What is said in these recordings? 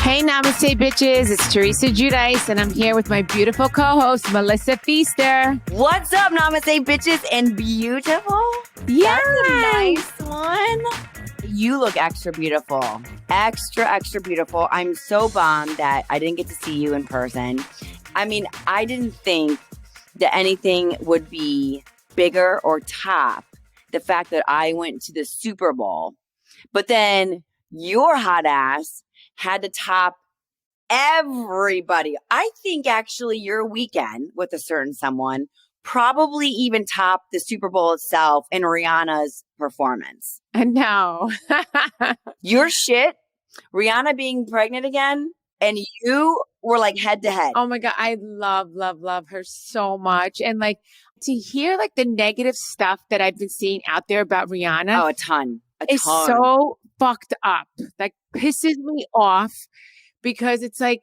Hey, Namaste, bitches. It's Teresa Judice, and I'm here with my beautiful co-host, Melissa Feaster. What's up, Namaste, bitches and beautiful? Yeah. That's a nice one. You look extra beautiful. Extra beautiful. I'm so bummed that I didn't get to see you in person. I mean, I didn't think that anything would be bigger or top the fact that I went to the Super Bowl. But then your hot ass had to top everybody. I think actually your weekend with a certain someone probably even topped the Super Bowl itself and Rihanna's performance. I know. Your shit, Rihanna being pregnant again, and you were like head to head. Oh my God. I love her so much. And like to hear like the negative stuff that I've been seeing out there about Rihanna. Oh, a ton. It's so fucked up. Like pisses me off because it's like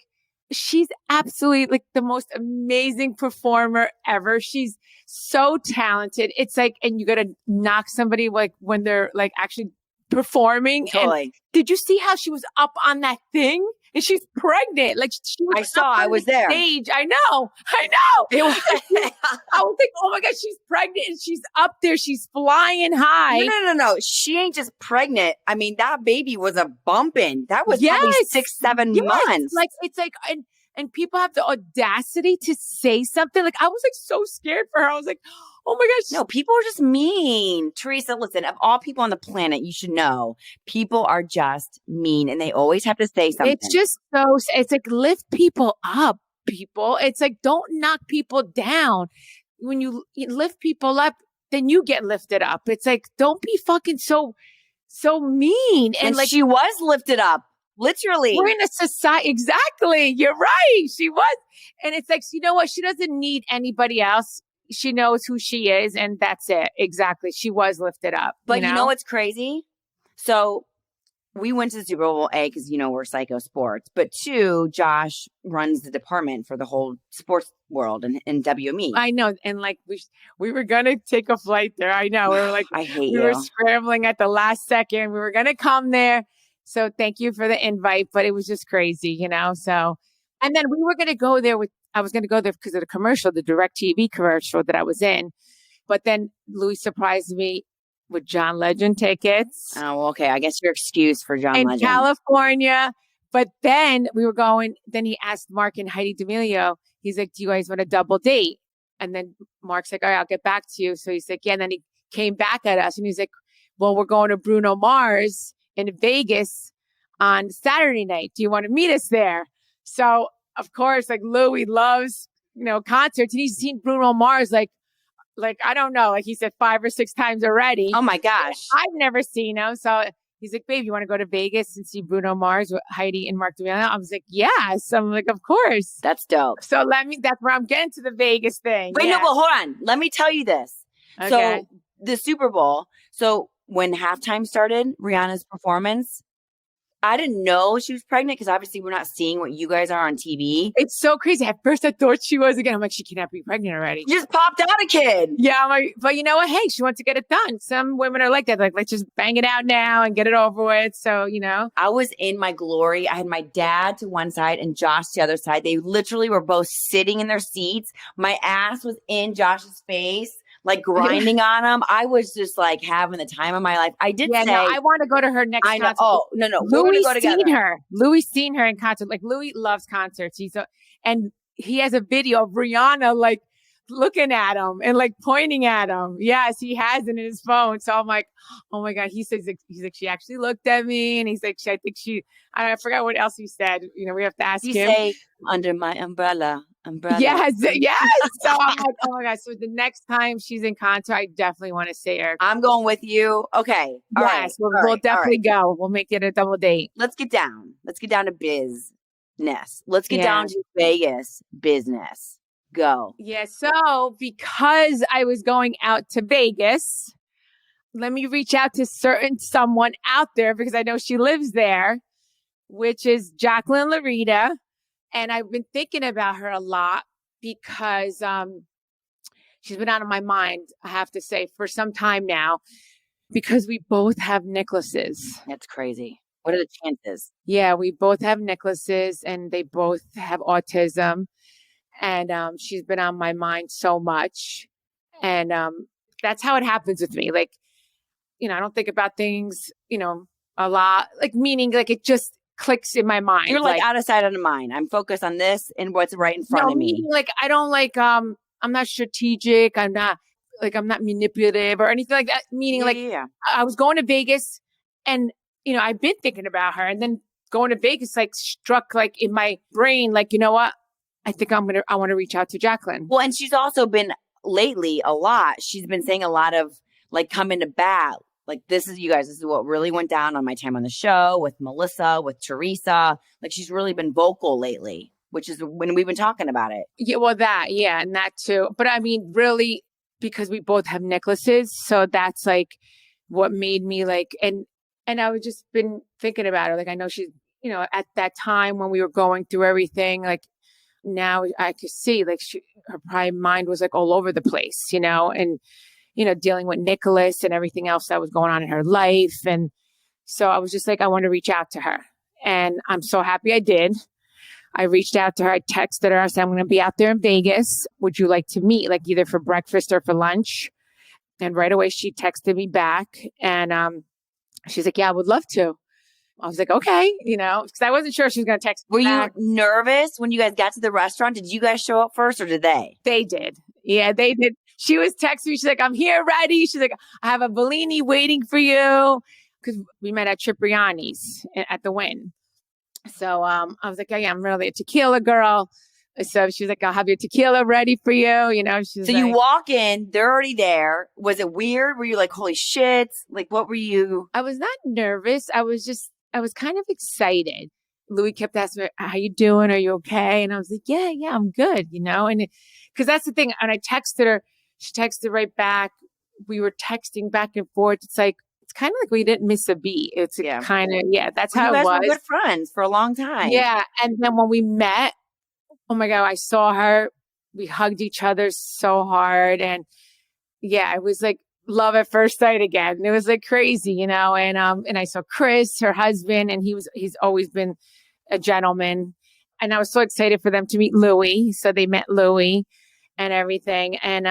she's absolutely like the most amazing performer ever. She's so talented. It's like, and you got to knock somebody like when they're like actually performing. Totally. And did you see how she was up on that thing? And she's pregnant. Like she was I was there. Stage. I know. I was like, oh my God, she's pregnant and she's up there. She's flying high. No. She ain't just pregnant. I mean, that baby was a bumping. That was probably 6-7 months. Like it's like, and people have the audacity to say something. Like I was like so scared for her. I was like, oh my gosh. No, people are just mean. Teresa, listen, of all people on the planet, you should know people are just mean and they always have to say something. It's just it's like lift people up, people. It's like don't knock people down. When you lift people up, then you get lifted up. It's like, don't be fucking so mean. And like she was lifted up. Literally. We're in a society. Exactly. You're right. She was. And it's like, you know what? She doesn't need anybody else. She knows who she is. And that's it. Exactly. She was lifted up. But you know what's crazy? So we went to the Super Bowl, A, because, we're psycho sports. But 2, Josh runs the department for the whole sports world in WME. I know. And like we were going to take a flight there. I know. We were like, I hate we were scrambling at the last second. We were going to come there. So thank you for the invite, but it was just crazy, So, and then we were going to go there I was going to go there because of the commercial, the DirecTV commercial that I was in. But then Louis surprised me with John Legend tickets. Oh, okay. I guess your excuse for John Legend. In California. But then then he asked Mark and Heidi D'Amelio, he's like, do you guys want a double date? And then Mark's like, all right, I'll get back to you. So he's like, yeah. And then he came back at us and he's like, well, we're going to Bruno Mars in Vegas on Saturday night. Do you want to meet us there? So of course, like Louis loves, concerts, and he's seen Bruno Mars like I don't know, like he said 5 or 6 times already. Oh my gosh. I've never seen him. So he's like, babe, you want to go to Vegas and see Bruno Mars with Heidi and Mark D'Amelio? I was like, yes. I'm like, of course. That's dope. So that's where I'm getting to the Vegas thing. Wait, no, well, hold on. Let me tell you this. Okay. So the Super Bowl. So when halftime started, Rihanna's performance, I didn't know she was pregnant because obviously we're not seeing what you guys are on TV. It's so crazy. At first I thought she was again. I'm like, she cannot be pregnant already. She just popped out a kid. Yeah, I'm like, but you know what? Hey, she wants to get it done. Some women are like that. Like, let's just bang it out now and get it over with. So, I was in my glory. I had my dad to one side and Josh to the other side. They literally were both sitting in their seats. My ass was in Josh's face, like grinding on him. I was just like having the time of my life. I did say, I want to go to her next concert. Oh, no. Louis seen her in concert. Like Louis loves concerts. And he has a video of Rihanna like looking at him and like pointing at him. Yes, he has it in his phone. So I'm like, oh my God. He's like, she actually looked at me, and he's like, I forgot what else he said. We have to ask him. Say under my umbrella. Yes. So I'm like, oh my God. So the next time she's in concert, I definitely want to see her. I'm going with you. Okay. Yes, we'll definitely go. We'll make it a double date. Let's get down to business. Let's get down to Vegas business. Go. Yeah. So because I was going out to Vegas, let me reach out to someone out there because I know she lives there, which is Jacqueline Laurita. And I've been thinking about her a lot because she's been out of my mind, I have to say, for some time now, because we both have necklaces. That's crazy. What are the chances? Yeah, we both have necklaces and they both have autism. And she's been on my mind so much. And that's how it happens with me. Like, I don't think about things, a lot, like meaning like it just clicks in my mind. You're like out of sight, out of mind. I'm focused on this and what's right in front of me. Meaning, like, I don't like, I'm not strategic. I'm not manipulative or anything like that. Meaning I was going to Vegas and, I've been thinking about her, and then going to Vegas, like, struck like in my brain, like, you know what? I think I want to reach out to Jacqueline. Well, and she's also been lately she's been saying a lot of like coming to bat. Like, this is what really went down on my time on the show with Melissa, with Teresa. Like, she's really been vocal lately, which is when we've been talking about it. Yeah, well, and that too. But I mean, really, because we both have necklaces. So that's like what made me like, and I've just been thinking about her. Like, I know she's, at that time when we were going through everything, like, now I could see like her probably mind was like all over the place, and, dealing with Nicholas and everything else that was going on in her life. And so I was just like, I want to reach out to her, and I'm so happy I did. I reached out to her. I texted her. I said, I'm going to be out there in Vegas. Would you like to meet, like either for breakfast or for lunch? And right away she texted me back, and she's like, yeah, I would love to. I was like, okay, because I wasn't sure she was going to text me back. Were you nervous when you guys got to the restaurant? Did you guys show up first or did they? They did. Yeah, they did. She was texting me. She's like, I'm here ready. She's like, I have a Bellini waiting for you. Because we met at Cipriani's at the Wynn. So I was like, yeah, I'm really a tequila girl. So she's like, I'll have your tequila ready for you. She's so like, you walk in, they're already there. Was it weird? Were you like, holy shit? Like, what were you? I was not nervous. I was kind of excited. Louis kept asking me, how you doing? Are you okay? And I was like, yeah, I'm good, and because that's the thing. And I texted her, she texted right back. We were texting back and forth. It's like, it's kind of like we didn't miss a beat. It's kind of, that's how it was. You guys were good friends for a long time. Yeah. And then when we met, oh my God, I saw her. We hugged each other so hard. And it was like love at first sight again. It was like crazy, and I saw Chris, her husband, and he's always been a gentleman. And I was so excited for them to meet Louis. So they met Louis and everything. And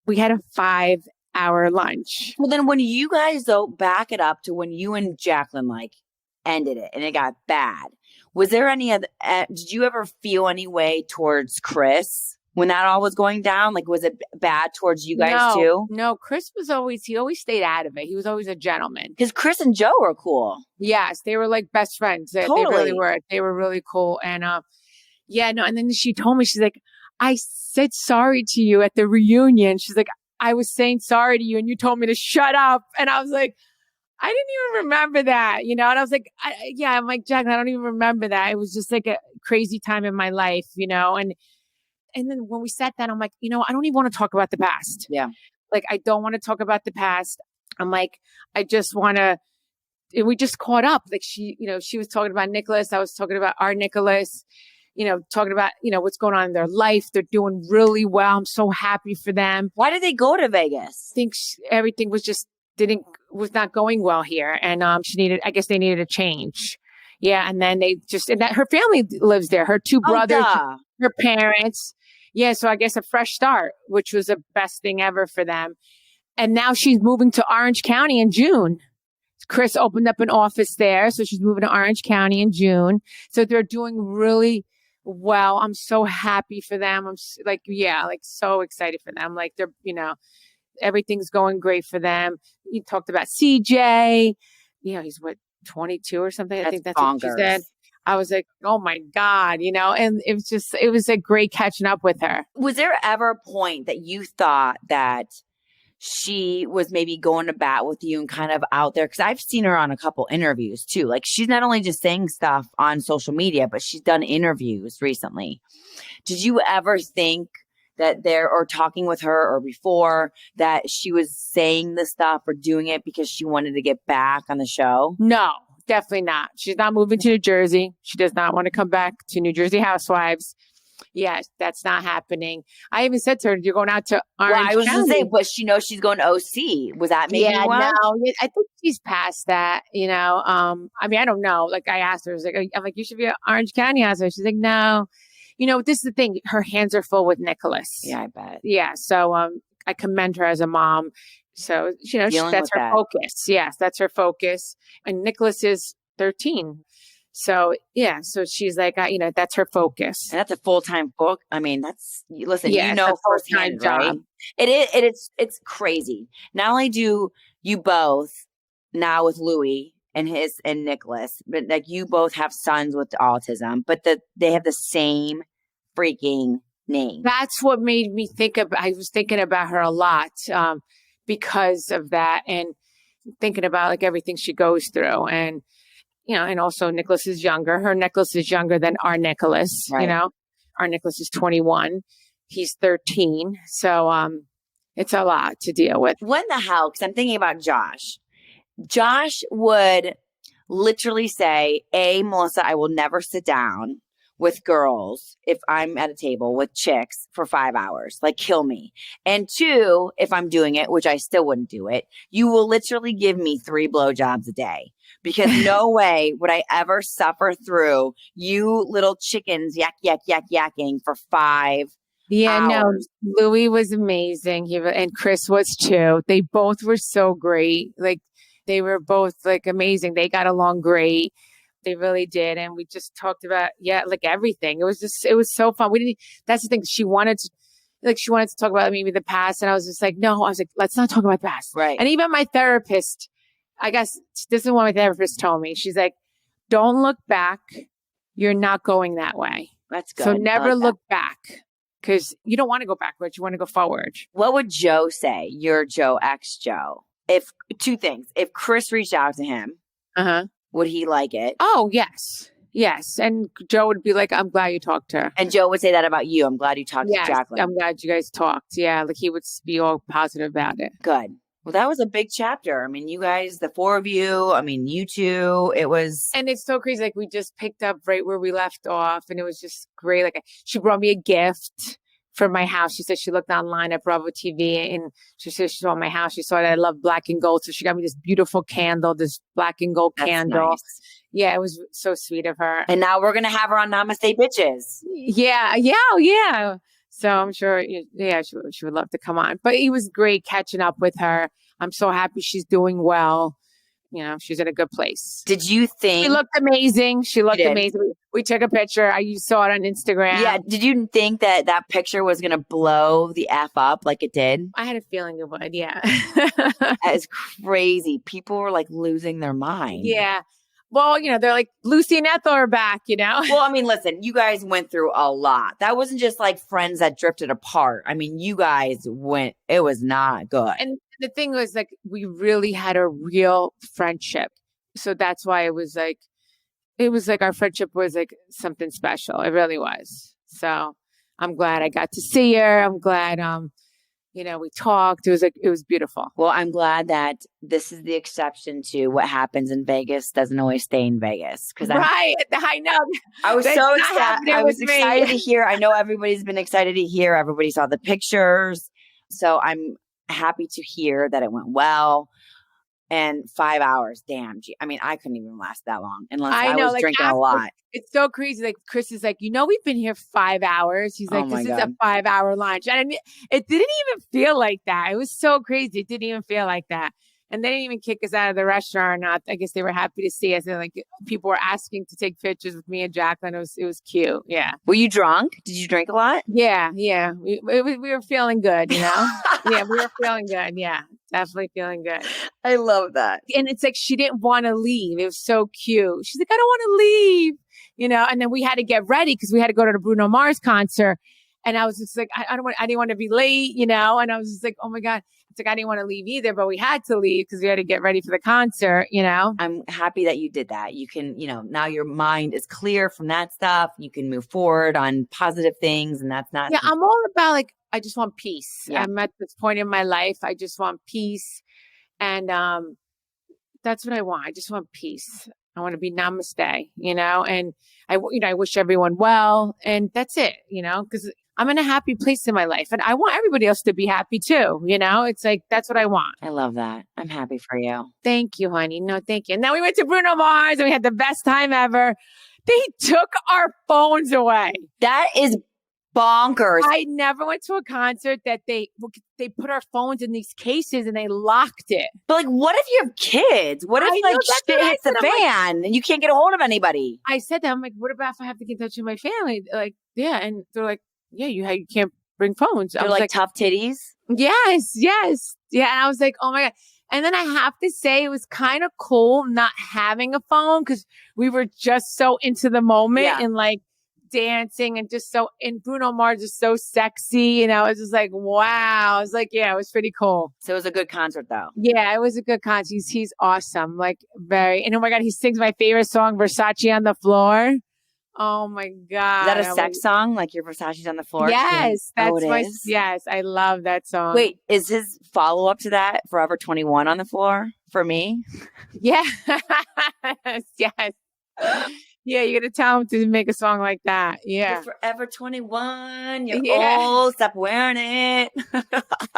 we had a 5-hour lunch. Well, then when you guys, though, back it up to when you and Jacqueline like ended it and it got bad, was there any other, did you ever feel any way towards Chris when that all was going down? Like, was it bad towards you guys too? No, Chris he always stayed out of it. He was always a gentleman. Because Chris and Joe were cool. Yes, they were like best friends. Totally. They really were. They were really cool. And and then she told me, she's like, I said sorry to you at the reunion. She's like, I was saying sorry to you and you told me to shut up. And I was like, I didn't even remember that, and I was like, I'm like, Jacqueline, I don't even remember that. It was just like a crazy time in my life, and then when we sat down, I'm like, I don't even want to talk about the past. Yeah. Like, I don't want to talk about the past. I'm like, I just want to, and we just caught up. Like she was talking about Nicholas. I was talking about our Nicholas, talking about, what's going on in their life. They're doing really well. I'm so happy for them. Why did they go to Vegas? I think everything was just, was not going well here. And I guess they needed a change. Yeah. And then her family lives there. Her 2 brothers, her parents. Yeah. So I guess a fresh start, which was the best thing ever for them. And now she's moving to Orange County in June. Chris opened up an office there. So she's moving to Orange County in June. So they're doing really well. I'm so happy for them. I'm like, so excited for them. Like they're, everything's going great for them. You talked about CJ. He's 22 or something. I think that's bonkers. What she said. I was like, oh my God, and it was a great catching up with her. Was there ever a point that you thought that she was maybe going to bat with you and kind of out there? Because I've seen her on a couple interviews too. Like, she's not only just saying stuff on social media, but she's done interviews recently. Did you ever think that or talking with her or before that she was saying this stuff or doing it because she wanted to get back on the show? No, definitely not. She's not moving to New Jersey. She does not want to come back to New Jersey Housewives. Yes, that's not happening. I even said to her, "You're going out to Well, Orange I was going to say, County." but she knows she's going to OC. Was that making Yeah, you no, watch? I think she's past that, you know. I mean, I don't know. Like I asked her, I was like, I'm like, you should be at Orange County hospital. She's like, no. You know, this is the thing. Her hands are full with Nicholas. Yeah, I bet. Yeah. So I commend her as a mom. So, you know, Dealing that's with her that. focus. Yes, that's her focus. And Nicholas is 13. So, yeah. So she's like, you know, that's her focus. And that's a full-time book. I mean, listen, Yeah, you it's a know full-time firsthand, right? job. It's crazy. Not only do you both now with Louis and Nicholas, but like you both have sons with autism, but they have the same freaking name. That's what made me think of, I was thinking about her a lot because of that and thinking about like everything she goes through. And, you know, and also Nicholas is younger. Her Nicholas is younger than our Nicholas, Right. you know, our Nicholas is 21. He's 13. So it's a lot to deal with. When the hell, because I'm thinking about Josh. Josh would literally say, Melissa, I will never sit down with girls if I'm at a table with chicks for 5 hours. Like, kill me. And 2, if I'm doing it, which I still wouldn't do it, you will literally give me 3 blowjobs a day. Because no way would I ever suffer through you little chickens yakking for 5 Yeah, hours. no, Louis was amazing. And Chris was too. They both were so great. Like they were both like amazing. They got along great. They really did. And we just talked about, like everything. It was so fun. That's the thing. She wanted to talk about maybe the past. And I was just like, no, I was like, let's not talk about the past. Right. And even my therapist, I guess this is what my therapist told me. She's like, don't look back. You're not going that way. That's good. So never look back because you don't want to go backwards. You want to go forward. What would Joe say? Your Joe, ex-Joe. If 2 things. If Chris reached out to him, would he like it? Oh, yes. Yes. And Joe would be like, I'm glad you talked to her. And Joe would say that about you. I'm glad you talked to Jacqueline. I'm glad you guys talked. Yeah. Like he would be all positive about it. Good. Well, that was a big chapter. I mean, you guys, the 4 of you, I mean, you 2, it was. And it's so crazy. Like we just picked up right where we left off and it was just great. Like she brought me a gift for my house. She said she looked online at Bravo TV and she said she saw my house. She saw that I love black and gold. So she got me this beautiful candle, this black and gold candle. Nice. Yeah, it was so sweet of her. And now we're going to have her on Namaste Bitches. Yeah. So I'm sure, she would love to come on. But it was great catching up with her. I'm so happy she's doing well. You know, she's in a good place. Did you think she looked amazing? She looked amazing. We took a picture. You saw it on Instagram. Yeah. Did you think that picture was going to blow the F up like it did? I had a feeling it would. Yeah. That is crazy. People were like losing their mind. Yeah. Well, you know, they're like, Lucy and Ethel are back, you know? Well, I mean, listen, you guys went through a lot. That wasn't just like friends that drifted apart. I mean, you guys it was not good. And the thing was like, we really had a real friendship. So that's why it was like our friendship was like something special. It really was. So I'm glad I got to see her. I'm glad, we talked. It was beautiful. Well, I'm glad that this is the exception to what happens in Vegas doesn't always stay in Vegas. Right. I know. I was so excited. I was excited to hear. I know everybody's been excited to hear. Everybody saw the pictures. So I'm happy to hear that it went well. And 5 hours, damn. I mean, I couldn't even last that long unless I was like, drinking a lot. It's so crazy. Like Chris is like, we've been here 5 hours. He's like, this is a 5-hour lunch. And it didn't even feel like that. It was so crazy. It didn't even feel like that. And they didn't even kick us out of the restaurant. I guess they were happy to see us. And like people were asking to take pictures with me and Jacqueline. It was cute. Yeah. Were you drunk? Did you drink a lot? Yeah. We were feeling good, Yeah, we were feeling good. Yeah. Definitely feeling good. I love that. And it's like she didn't want to leave. It was so cute. She's like, I don't want to leave, and then we had to get ready because we had to go to the Bruno Mars concert. And I was just like, I didn't want to be late, and I was just like, oh my God. It's like, I didn't want to leave either, but we had to leave because we had to get ready for the concert, I'm happy that you did that. You can, now your mind is clear from that stuff. You can move forward on positive things and that's not. Yeah, I'm all about like, I just want peace. Yeah. I'm at this point in my life. I just want peace. And that's what I want. I just want peace. I want to be namaste, and I wish everyone well. And that's it, because I'm in a happy place in my life and I want everybody else to be happy too. It's like, that's what I want. I love that. I'm happy for you. Thank you, honey. No, thank you. And then we went to Bruno Mars and we had the best time ever. They took our phones away. That is bonkers. I never went to a concert that they put our phones in these cases and they locked it. But like, what if you have kids? What if shit hits the fan and you can't get a hold of anybody? I said that. I'm like, what about if I have to get in touch with my family? Like, yeah. And they're like, yeah, you can't bring phones. They're like tough titties? Yes. Yeah. And I was like, oh my God. And then I have to say it was kind of cool not having a phone because we were just so into the moment and like dancing and and Bruno Mars is so sexy. And I was just like, wow. I was like, yeah, it was pretty cool. So it was a good concert though. Yeah, it was a good concert. He's awesome. Like and oh my God, he sings my favorite song, Versace on the Floor. Oh my God. Is that a sex song? Like your Versace's on the floor? Yes. Yes. I love that song. Wait, is his follow-up to that Forever 21 on the floor for me? Yeah. Yes. Yeah, you're going to tell him to make a song like that. Yeah. You're Forever 21. You're old. Stop wearing it.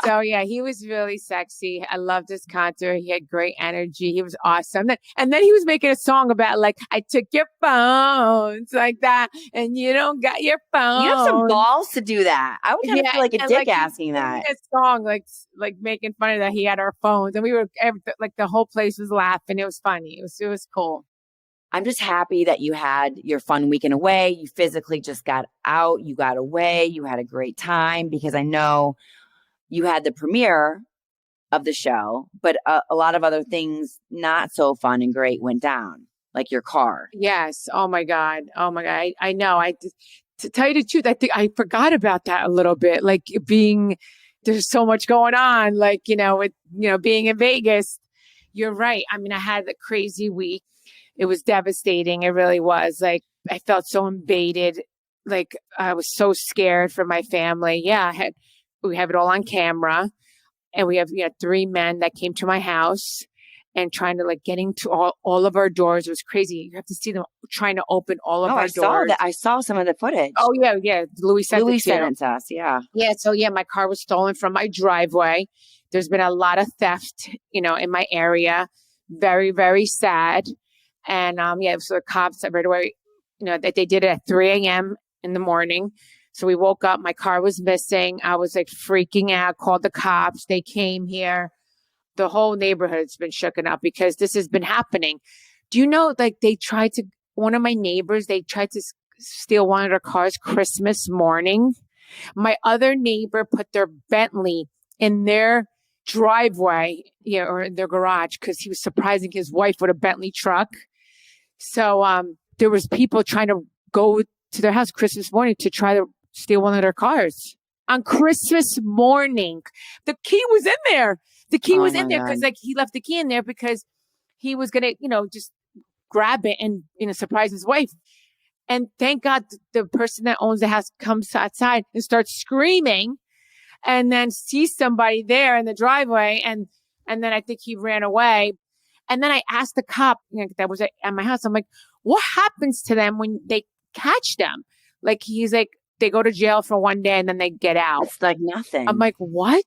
So, yeah, he was really sexy. I loved his concert. He had great energy. He was awesome. And then he was making a song about, like, I took your phones like that, and you don't got your phone. You have some balls to do that. I would kind of feel like a dick asking that. A song, like making fun of that he had our phones. And we were, like, the whole place was laughing. It was funny. It was cool. I'm just happy that you had your fun weekend away. You physically just got out. You got away. You had a great time because I know you had the premiere of the show, but a lot of other things not so fun and great went down, like your car. Yes. Oh my God. I know. To tell you the truth, I think I forgot about that a little bit. Like there's so much going on, like, with, being in Vegas. You're right. I mean, I had a crazy week. It was devastating. It really was. Like, I felt so invaded. Like, I was so scared for my family. Yeah, we have it all on camera. And we have 3 men that came to my house and trying to getting to all of our doors. It was crazy. You have to see them trying to open all of our doors. I saw some of the footage. Oh, yeah. Louis sent it to us. Yeah. Yeah. So, my car was stolen from my driveway. There's been a lot of theft, in my area. Very, very sad. And so the cops right away, that they did it at 3 a.m. in the morning. So we woke up, my car was missing. I was like freaking out, called the cops. They came here. The whole neighborhood's been shooken up because this has been happening. Do you know, one of my neighbors, they tried to steal one of their cars Christmas morning. My other neighbor put their Bentley in their driveway, or in their garage because he was surprising his wife with a Bentley truck. So there was people trying to go to their house Christmas morning to try to steal one of their cars. On Christmas morning, the key was in there. The key was in there because he left the key in there because he was going to, just grab it and, surprise his wife. And thank God the person that owns the house comes outside and starts screaming and then sees somebody there in the driveway. And then I think he ran away. And then I asked the cop that was at my house, I'm like, what happens to them when they catch them? Like, he's like, they go to jail for one day and then they get out. It's like nothing. I'm like, what?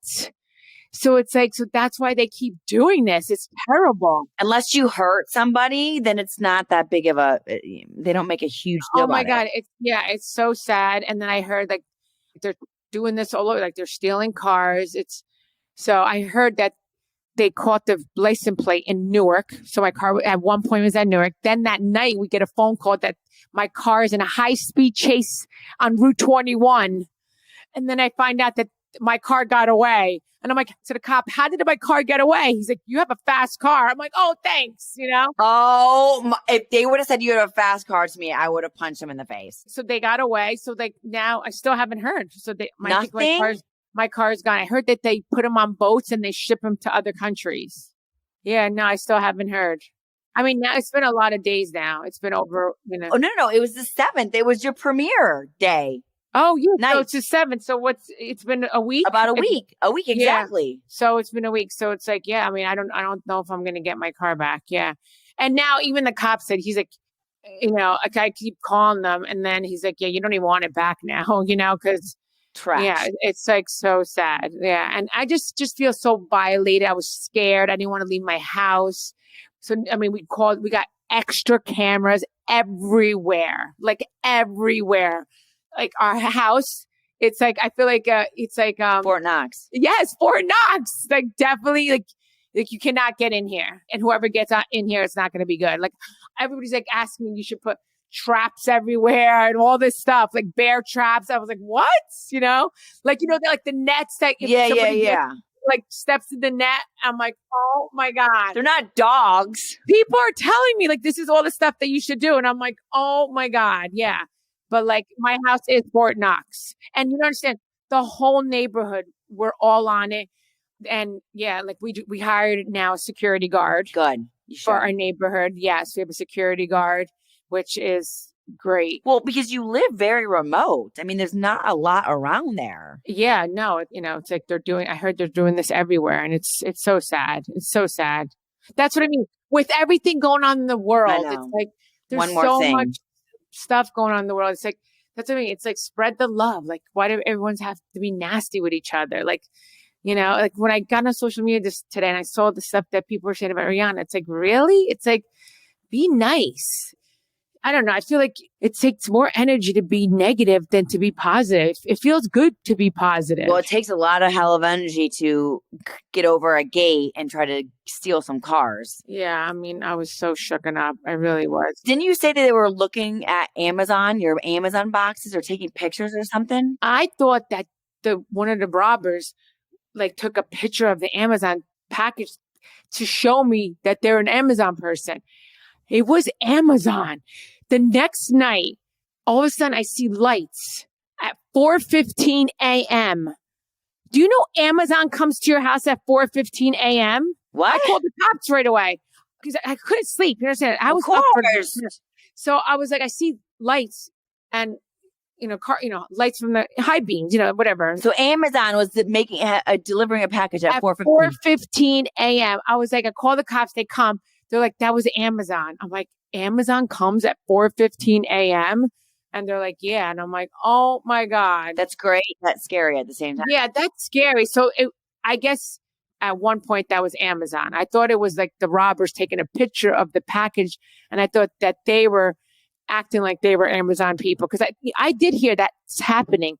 So it's like, so that's why they keep doing this. It's terrible. Unless you hurt somebody, then it's not that big of they don't make a huge deal. Oh my God. It's so sad. And then I heard they're doing this all over, they're stealing cars. So I heard that they caught the license plate in Newark. So my car at one point was at Newark. Then that night we get a phone call that my car is in a high-speed chase on Route 21. And then I find out that my car got away. And I'm like, to the cop, how did my car get away? He's like, you have a fast car. I'm like, oh, thanks, Oh, if they would have said you had a fast car to me, I would have punched them in the face. So they got away. So now I still haven't heard. So Nothing? My car's gone. I heard that they put them on boats and they ship them to other countries. Yeah, no, I still haven't heard. I mean, now it's been a lot of days now. It's been over, Oh, no. It was the 7th. It was your premiere day. Oh, yeah. Nice. So it's the 7th. So it's been a week? About a week. A week, exactly. Yeah. So it's been a week. So it's like, yeah, I mean, I don't know if I'm going to get my car back. Yeah. And now even the cop said, he's like, I keep calling them. And then he's like, yeah, you don't even want it back now, because Trash. it's like so sad. Yeah. And I just feel so violated. I was scared. I didn't want to leave my house. So, I mean, we got extra cameras everywhere, like everywhere. Like our house, it's like, I feel like, it's like, Fort Knox. yes, Fort Knox. Like definitely like you cannot get in here, and whoever gets in here, it's not going to be good. Like everybody's like asking me, you should put traps everywhere and all this stuff, like bear traps. I was like, what? Like, they're like the nets that if somebody gets, like steps in the net. I'm like, oh my God. They're not dogs. People are telling me like, this is all the stuff that you should do. And I'm like, oh my God. Yeah. But like my house is Fort Knox, and you don't understand, the whole neighborhood, we're all on it. And yeah, like we hired now a security guard. Good. For our neighborhood. Yes, we have a security guard, which is great. Well, because you live very remote. I mean, there's not a lot around there. Yeah, no, it's like I heard they're doing this everywhere, and it's so sad. It's so sad. That's what I mean. With everything going on in the world, it's like there's so much stuff going on in the world. It's like, that's what I mean. It's like, spread the love. Like, why do everyone's have to be nasty with each other? Like, like when I got on social media just today and I saw the stuff that people were saying about Rihanna, it's like, really? It's like, be nice. I don't know. I feel like it takes more energy to be negative than to be positive. It feels good to be positive. Well, it takes a lot of hell of energy to get over a gate and try to steal some cars. Yeah, I mean, I was so shooken up. I really was. Didn't you say that they were looking at Amazon, your Amazon boxes, or taking pictures or something? I thought that one of the robbers like took a picture of the Amazon package to show me that they're an Amazon person. It was Amazon. The next night, all of a sudden I see lights at 4:15 a.m. Do you know Amazon comes to your house at 4:15 a.m.? What? I called the cops right away because I couldn't sleep. You understand? I was up for this. So I was like, I see lights and lights from the high beams, whatever. So Amazon was delivering a package at 4:15 a.m. I was like, I call the cops. They come. They're like, that was Amazon. I'm like, Amazon comes at 4:15 a.m. And they're like, yeah. And I'm like, oh my God. That's great. That's scary at the same time. Yeah, that's scary. So I guess at one point that was Amazon. I thought it was like the robbers taking a picture of the package. And I thought that they were acting like they were Amazon people. Because I did hear that's happening.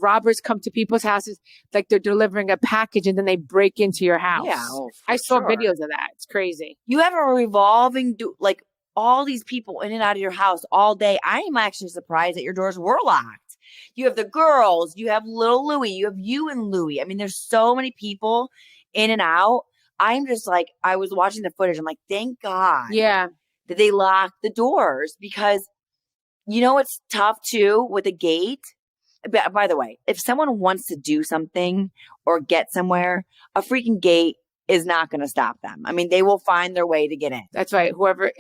Robbers come to people's houses like they're delivering a package and then they break into your house. Yeah, I saw videos of that. It's crazy. You have a revolving like all these people in and out of your house all day. I am actually surprised that your doors were locked. You have the girls, you have little Louie, you have you and Louie. I mean, there's so many people in and out. I'm just like, I was watching the footage. I'm like, thank God. Yeah. That they locked the doors, because it's tough too with a gate. By the way, if someone wants to do something or get somewhere, a freaking gate is not going to stop them. I mean, they will find their way to get in. That's right. Whoever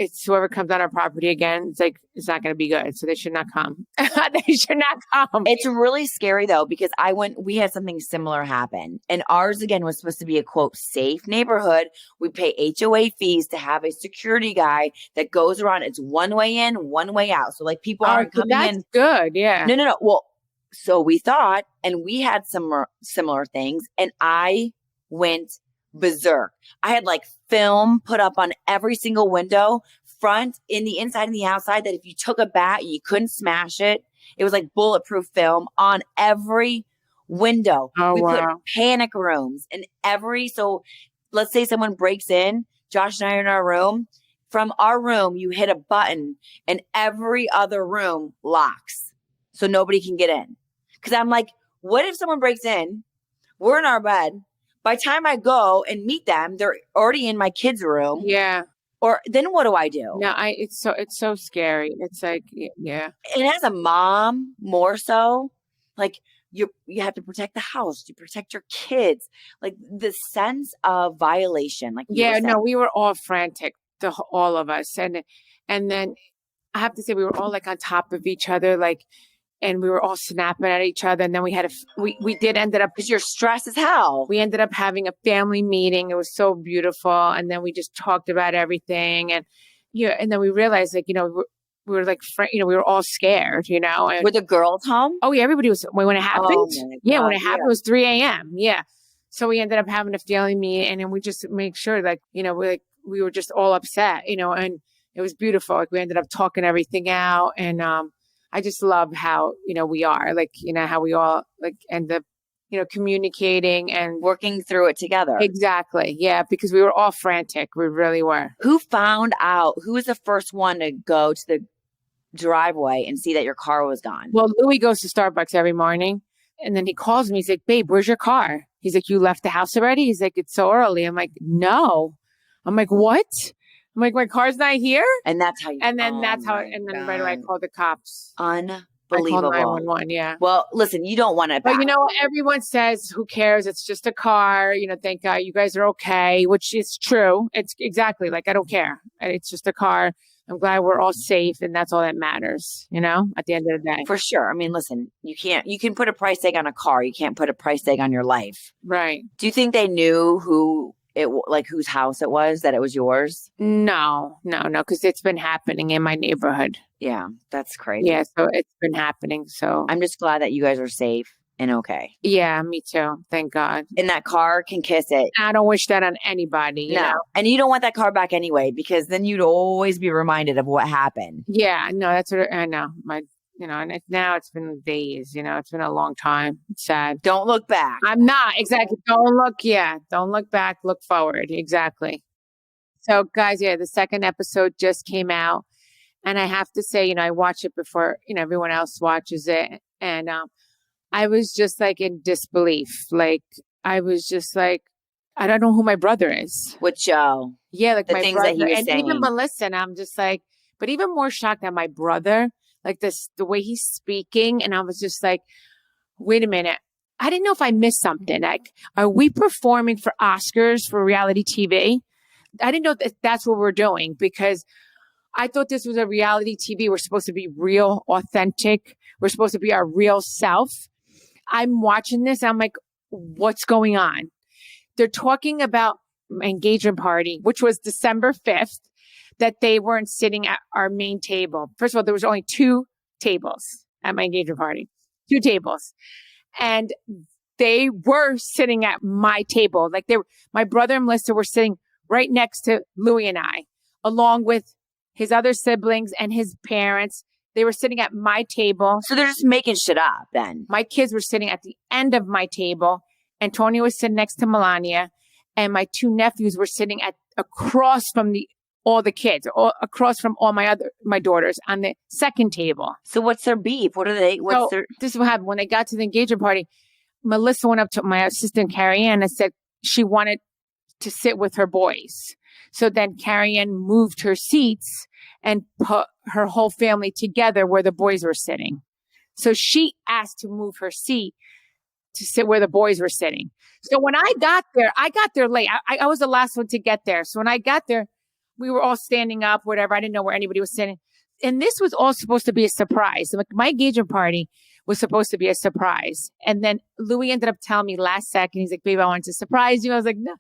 comes on our property again, it's not going to be good. So they should not come. They should not come. It's really scary though, because we had something similar happen, and ours again was supposed to be a quote safe neighborhood. We pay HOA fees to have a security guy that goes around. It's one way in, one way out. So like people aren't coming in. That's good. Yeah. No. Well, so we thought, and we had some similar things, and I went berserk. I had like film put up on every single window, front, in the inside and the outside, that if you took a bat, you couldn't smash it. It was like bulletproof film on every window. Oh, we wow. put panic rooms in so let's say someone breaks in, Josh and I are in our room. From our room, you hit a button and every other room locks. So nobody can get in. Because I'm like, what if someone breaks in? We're in our bed. By the time I go and meet them, they're already in my kids' room. Yeah. Or then what do I do? No, it's so scary. It's like, yeah. And as a mom, more so, like you have to protect the house, you protect your kids, like the sense of violation. Like we were all frantic, all of us, and then I have to say we were all like on top of each other, like and we were all snapping at each other. And then we did ended up, Because you're stressed as hell. we ended up having a family meeting. It was so beautiful. And then we just talked about everything. And, and then we realized, like, we were like, we were all scared, And, Were the girls home? oh, yeah, everybody was, when it happened. Oh, my Yeah, when God, it happened, it was 3 a.m. Yeah. So we ended up having a family meeting, and then we just make sure, like, we were just all upset, and it was beautiful. Like, we ended up talking everything out. And, I just love how, we are, like, how we all like end up, communicating and Working through it together. exactly. Yeah. Because we were all frantic. We really were. Who found out? Who was the first one to go to the driveway and see that your car was gone? Well, Louis goes to Starbucks every morning, and then he calls me. He's like, "Babe, where's your car?" He's like, "You left the house already?" He's like, "It's so early." I'm like, "No." I'm like, "What?" I'm like, "My car's not here." And that's how you. And then right away I called the cops. Unbelievable. I called 911. Yeah. Well, listen, you don't want it back. But everyone says, who cares? It's just a car. Thank God you guys are okay, which is true. It's exactly like, I don't care. It's just a car. I'm glad we're all safe, and that's all that matters, at the end of the day. For sure. I mean, listen, you can put a price tag on a car. You can't put a price tag on your life. Right. Do you think they knew whose house it was, that it was yours? No, because it's been happening in my neighborhood. Yeah, that's crazy. Yeah, so it's been happening. So I'm just glad that you guys are safe and okay. Yeah, me too. Thank God. And that car can kiss it. I don't wish that on anybody. You know? And you don't want that car back anyway, because then you'd always be reminded of what happened. Yeah, no, that's what I know. And now it's been days, it's been a long time. It's sad. Don't look back. I'm not. Exactly. Don't look back, look forward. Exactly. So guys, the second episode just came out, and I have to say, I watch it before, everyone else watches it. And, I was just like in disbelief. Like, I was just like, I don't know who my brother is. With Joe. Yeah. Like the my things brother, that he was and saying. even Melissa. And I'm just like, but even more shocked at my brother, like the way he's speaking. And I was just like, wait a minute. I didn't know if I missed something. Like, are we performing for Oscars for reality TV? I didn't know that that's what we're doing, because I thought this was a reality TV. We're supposed to be real, authentic. We're supposed to be our real self. I'm watching this. I'm like, what's going on? They're talking about my engagement party, which was December 5th, that they weren't sitting at our main table. First of all, there was only 2 tables at my engagement party, 2 tables. And they were sitting at my table. Like, my brother and Melissa were sitting right next to Louis and I, along with his other siblings and his parents. They were sitting at my table. So they're just making shit up then. My kids were sitting at the end of my table. Antonio was sitting next to Melania. And my 2 nephews were sitting across from all the kids, across from all my daughters on the second table. So what's their beef? This is what happened. When they got to the engagement party, Melissa went up to my assistant, Carrie Ann, and said she wanted to sit with her boys. So then Carrie Ann moved her seats and put her whole family together where the boys were sitting. So she asked to move her seat to sit where the boys were sitting. So when I got there late. I was the last one to get there. So when I got there, we were all standing up, whatever. I didn't know where anybody was sitting. And this was all supposed to be a surprise. Like, my engagement party was supposed to be a surprise. And then Louis ended up telling me last second, he's like, "Babe, I wanted to surprise you." I was like, "No."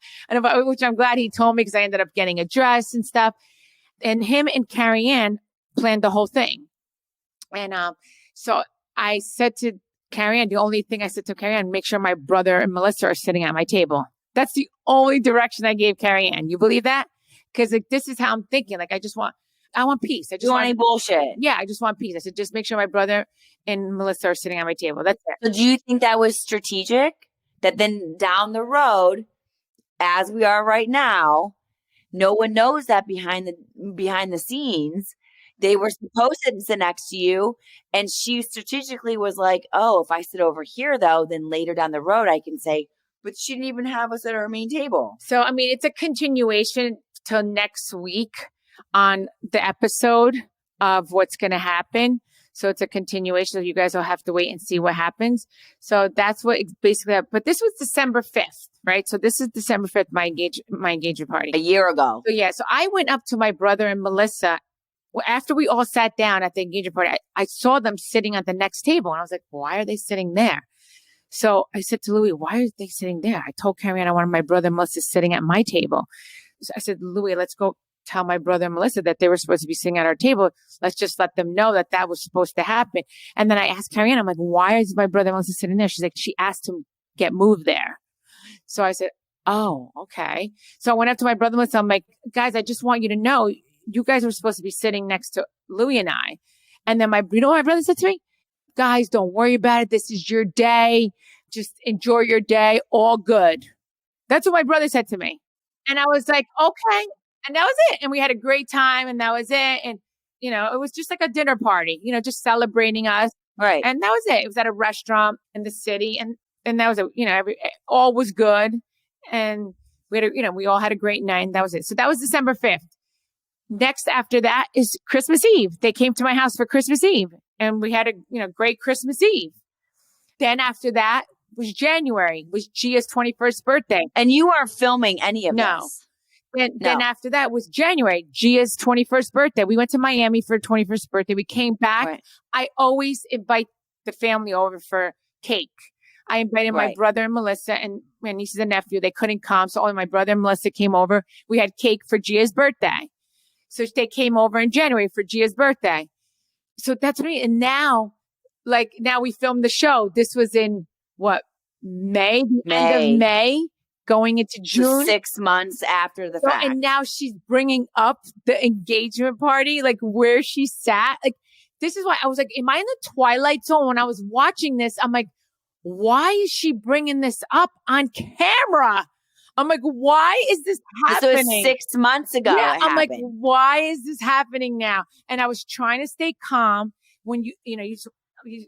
Which I'm glad he told me, because I ended up getting a dress and stuff. And him and Carrie Ann planned the whole thing. And so I said to Carrie Ann, the only thing I said to Carrie Ann, make sure my brother and Melissa are sitting at my table. That's the only direction I gave Carrie Ann. You believe that? Because this is how I'm thinking. Like, I want peace. I just want any bullshit. Yeah, I just want peace. I said, just make sure my brother and Melissa are sitting at my table. That's it. So do you think that was strategic? That then down the road, as we are right now, no one knows that behind the scenes, they were supposed to sit next to you. And she strategically was like, "Oh, if I sit over here, though, then later down the road, I can say, but she didn't even have us at our main table." So, I mean, it's a continuation till next week on the episode of what's going to happen. So it's a continuation. So you guys will have to wait and see what happens. So that's what basically happened. But this was December 5th, right? So this is December 5th, my engagement party. A year ago. So yeah. So I went up to my brother and Melissa Well, after we all sat down at the engagement party, I saw them sitting at the next table. And I was like, why are they sitting there? So I said to Louis, why are they sitting there? I told Carrie I wanted my brother and Melissa sitting at my table. So I said, Louis, let's go tell my brother and Melissa that they were supposed to be sitting at our table. Let's just let them know that that was supposed to happen. And then I asked Carrie I'm like, why is my brother and Melissa sitting there? She's like, she asked him get moved there. So I said, oh, okay. So I went up to my brother and Melissa. I'm like, guys, I just want you to know, you guys were supposed to be sitting next to Louis and I. And then you know what my brother said to me? Guys, don't worry about it. This is your day. Just enjoy your day. All good. That's what my brother said to me. And I was like, okay. And that was it. And we had a great time and that was it. And, you know, it was just like a dinner party, you know, just celebrating us. Right. And that was it. It was at a restaurant in the city. And that was, you know, all was good. And we had, we all had a great night and that was it. So that was December 5th. Next after that is Christmas Eve. They came to my house for Christmas Eve and we had a, great Christmas Eve. Then after that was January, was Gia's 21st birthday. And you weren't filming any of this. Then after that was January, Gia's 21st birthday. We went to Miami for her 21st birthday. We came back. Right. I always invite the family over for cake. I invited my brother and Melissa and my nieces and nephew. They couldn't come. So only my brother and Melissa came over. We had cake for Gia's birthday. So they came over in January for Gia's birthday. So that's what I mean. And now we filmed the show. This was in May, end of May, going into June. 6 months after the fact. And now she's bringing up the engagement party, like where she sat. Like, this is why I was like, am I in the Twilight Zone? When I was watching this, I'm like, why is she bringing this up on camera? I'm like, why is this happening? So it's 6 months ago. Yeah, I'm like, why is this happening now? And I was trying to stay calm when you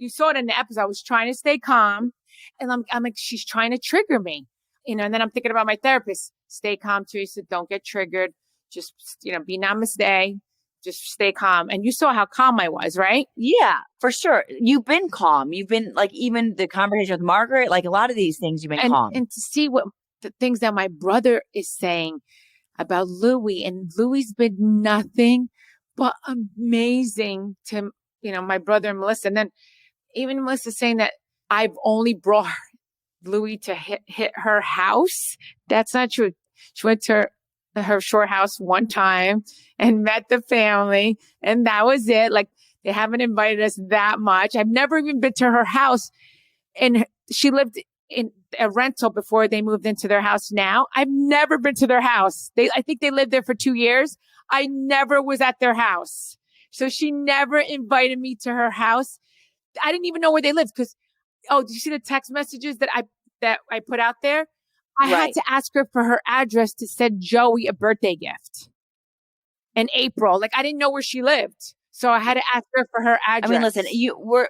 saw it in the episode. I was trying to stay calm, and I'm like, she's trying to trigger me, And then I'm thinking about my therapist. Stay calm, Teresa. Don't get triggered. Just be namaste. Just stay calm. And you saw how calm I was, right? Yeah, for sure. You've been calm. You've been even the conversation with Margaret, a lot of these things you've been calm. And to see what the things that my brother is saying about Louis, and Louis been nothing but amazing to, my brother and Melissa. And then even Melissa saying that I've only brought Louis to hit her house. That's not true. She went to her shore house one time and met the family, and that was it. They haven't invited us that much. I've never even been to her house, and she lived in a rental before they moved into their house now. I've never been to their house. I think they lived there for 2 years. I never was at their house. So she never invited me to her house. I didn't even know where they lived because, did you see the text messages that I put out there? I had to ask her for her address to send Joey a birthday gift in April. I didn't know where she lived. So I had to ask her for her address. I mean, listen,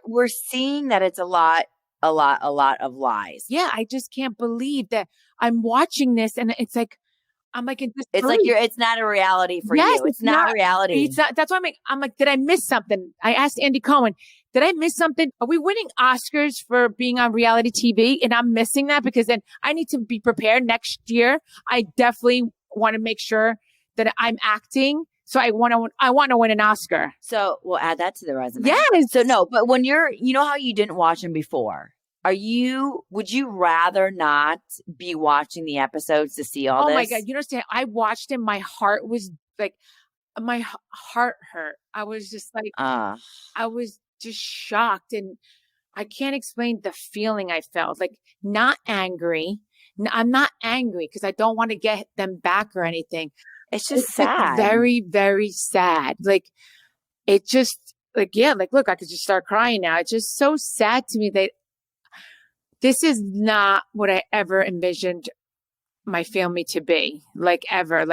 we're seeing that it's a lot of lies. Yeah, I just can't believe that I'm watching this and it's like, I'm like, it's like it's not a reality for you. It's not a reality. It's not. That's why I'm like, did I miss something? I asked Andy Cohen, did I miss something? Are we winning Oscars for being on reality TV? And I'm missing that because then I need to be prepared next year. I definitely want to make sure that I'm acting. So I want to win an Oscar. So we'll add that to the resume. Yes. So no, but when how you didn't watch them before. Would you rather not be watching the episodes to see all this? Oh my God. You understand? I watched him. My heart was my heart hurt. I was just I was just shocked. And I can't explain the feeling I felt. Not angry. I'm not angry because I don't want to get them back or anything. It's just sad. Very, very sad. It just look, I could just start crying now. It's just so sad to me that this is not what I ever envisioned my family to be, ever.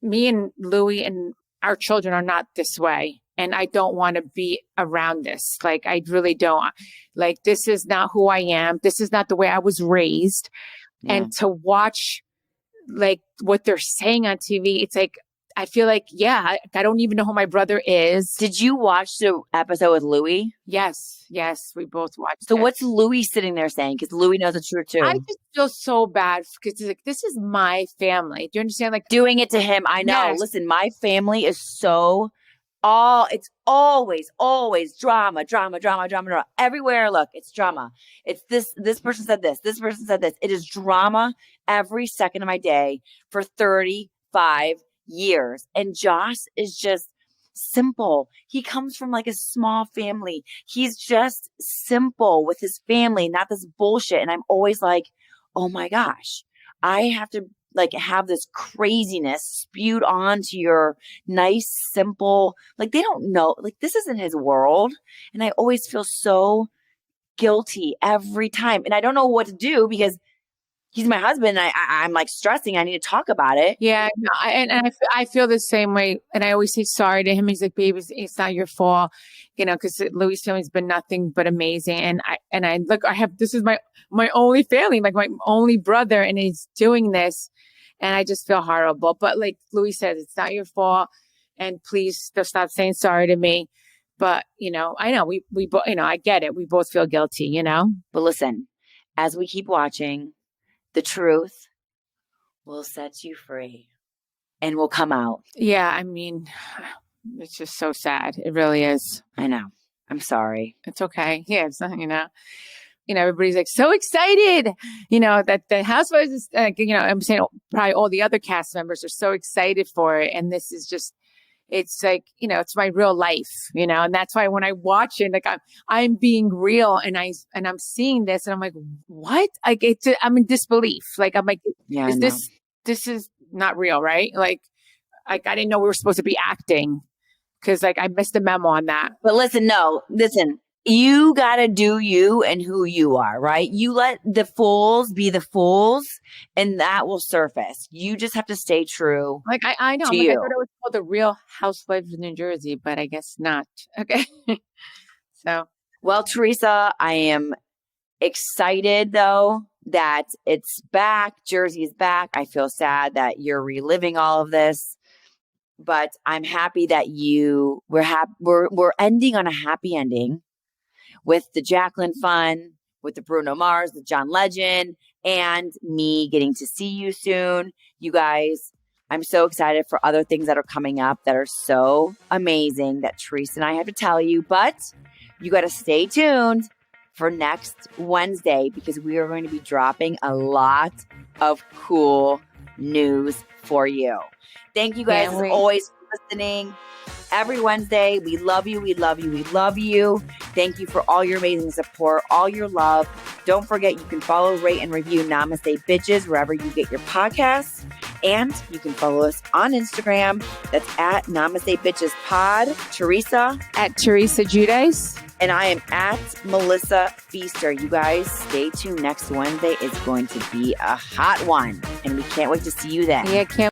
Me and Louis and our children are not this way. And I don't want to be around this. I really don't. This is not who I am. This is not the way I was raised. Yeah. And to watch, what they're saying on TV, it's I feel I don't even know who my brother is. Did you watch the episode with Louis? Yes, we both watched. So what's Louis sitting there saying? Because Louis knows the truth too. I just feel so bad because this is my family. Do you understand? Doing it to him. I know. Yes. Listen, my family is so It's always drama. Everywhere I look, it's drama. It's this person said this person said this. It is drama every second of my day for 35 years. And Josh is just simple. He comes from like a small family. He's just simple with his family, not this bullshit. And I'm always like, oh my gosh, I have to like have this craziness spewed onto your nice, simple, like they don't know, like this isn't his world. And I always feel so guilty every time. And I don't know what to do because he's my husband. And I'm like stressing. I need to talk about it. Yeah, no, I feel the same way. And I always say sorry to him. He's like, babe, it's not your fault, because Louis' family's been nothing but amazing. And I look, this is my only family, like my only brother, and he's doing this. And I just feel horrible. But like Louis says, it's not your fault. And please stop saying sorry to me. But, I know we both, I get it. We both feel guilty, But listen, as we keep watching, the truth will set you free and will come out. Yeah, I mean, it's just so sad. It really is. I know. I'm sorry. It's okay. Yeah, it's not, everybody's like so excited, that the housewives is, I'm saying probably all the other cast members are so excited for it. And this is just, it's like, it's my real life, and that's why when I watch it, like I'm being real and I'm seeing this and I'm like, what? I'm in disbelief. Like, I'm like, yeah, is this is not real, right? Like I didn't know we were supposed to be acting because like I missed the memo on that. But listen, you got to do you and who you are, right? You let the fools be the fools and that will surface. You just have to stay true. Like, I know. I thought it was called The Real Housewives of New Jersey, but I guess not. Okay. So. Well, Teresa, I am excited though that it's back. Jersey is back. I feel sad that you're reliving all of this, but I'm happy that we're ending on a happy ending. With the Jacqueline fun, with the Bruno Mars, the John Legend, and me getting to see you soon. You guys, I'm so excited for other things that are coming up that are so amazing that Teresa and I have to tell you. But you got to stay tuned for next Wednesday because we are going to be dropping a lot of cool news for you. Thank you guys as always for listening. Every Wednesday, we love you, we love you, we love you. Thank you for all your amazing support, all your love. Don't forget, you can follow, rate, and review Namaste Bitches wherever you get your podcasts. And you can follow us on Instagram. That's at Namaste Bitches Pod. Teresa. At Teresa Judice. And I am at Melissa Feaster. You guys, stay tuned. Next Wednesday is going to be a hot one. And we can't wait to see you then. Yeah, can't